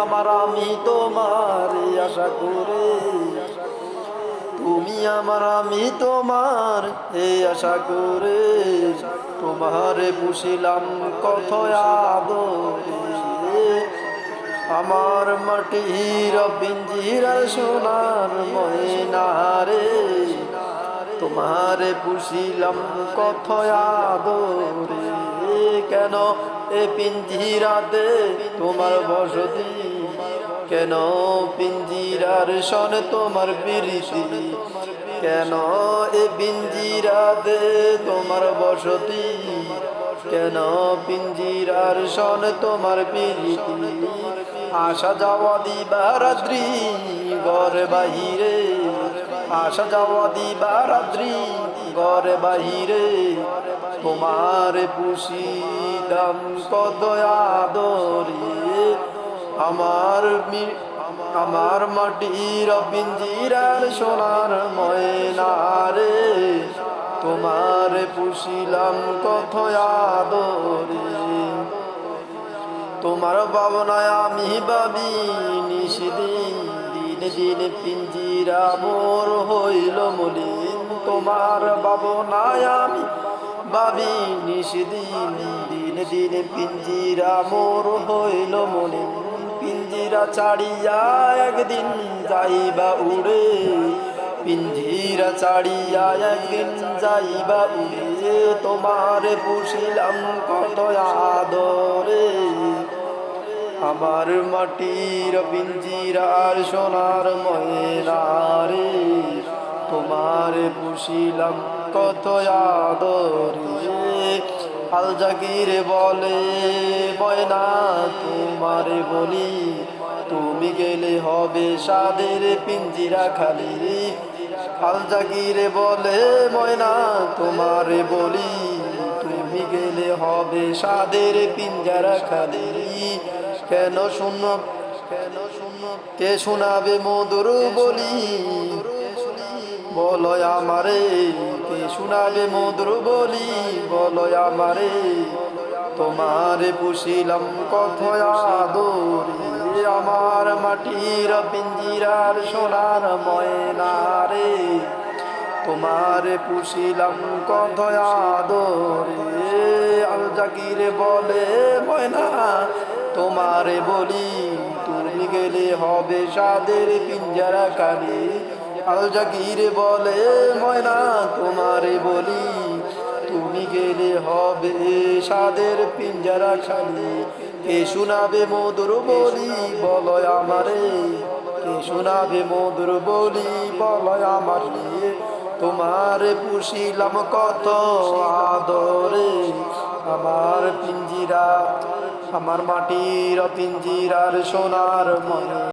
আমার আমি তোমার আশা করে, তুমি আমার আমি তোমার এই আশা করে, তোমারে পুষিলাম কত আদরে। আমার মাটির পিঞ্জিরার সোনার ময়নারে, তোমারে পুষিলাম কত আদরে। কেন এ পিঞ্জিরাতে তোমার বসতি, কেন পিঞ্জিরার সনে তোমার বিরতি, কেন এ পিঞ্জিরাতে তোমার বসতি, কেন পিঞ্জিরার সনে তোমার বিরতি। আসা যাওয়া দিবারাত্রি ঘরে বাহিরে, আসা যাওয়া দিবারাত্রি ঘরে বাহিরে, তোমার পুষিলাম কত আদরে। আমার মাটির পিঞ্জিরার সোনার ময়নারে, তোমার পুষিলাম কত আদরে। তোমার ভাবনায় আমি ভাবি নিশিদিন, দিনে দিনে পিঞ্জিরা মোর হইল মলিন। তোমার ভাবনায় আমি ভাবি নিশিদিন, দিনে দিনে পিঞ্জিরা মোর হইল মলিন। পিঞ্জিরা ছাড়িয়া একদিন যাইবা উড়ে, পিঞ্জিরা ছাড়িয়া একদিন যাইবা উড়ে, তোমারে পুষিলাম কত আদরে। আমার মাটির পিঞ্জিরার সোনার ময়নারে, তোমারে পুষিলাম কত আদরে। আল জাগির বলে ময়না তোমারে বলি, তুমি গেলে হবে সাদের পিঞ্জিরা খালি। আল জাগির বলে ময়না তোমারে বলি, তুমি গেলে হবে সাদের পিঞ্জারা খালি। কেন শূন্য, কেন শূন্য, কে শোনাবে মধুর বলি, বলো আমারে, কে শোনাবে মধুর বলি, বলো আমারে। তোমারে পুষিলাম কত আদরে, আমার মাটির পিঞ্জিরার সোনার ময়নারে, তোমারে পুষিলাম কত আদরে। আল জাগির বলে ময়না তোমারে বলি, তুমি গেলে হবে সাদের পিঞ্জারা খালি। আল জাগির বলে ময়না তোমারে বলি, তুমি গেলে হবে সাদের পিঞ্জারা খালি। কে শোনাবে মধুর বলি, বলো আমারে, কে শোনাবে মধুর বলি, বলো আমারে। তোমারে পুষিলাম কত আদরে, আমার পিঞ্জিরা, আমার মাটির পিঞ্জিরার সোনার মনে।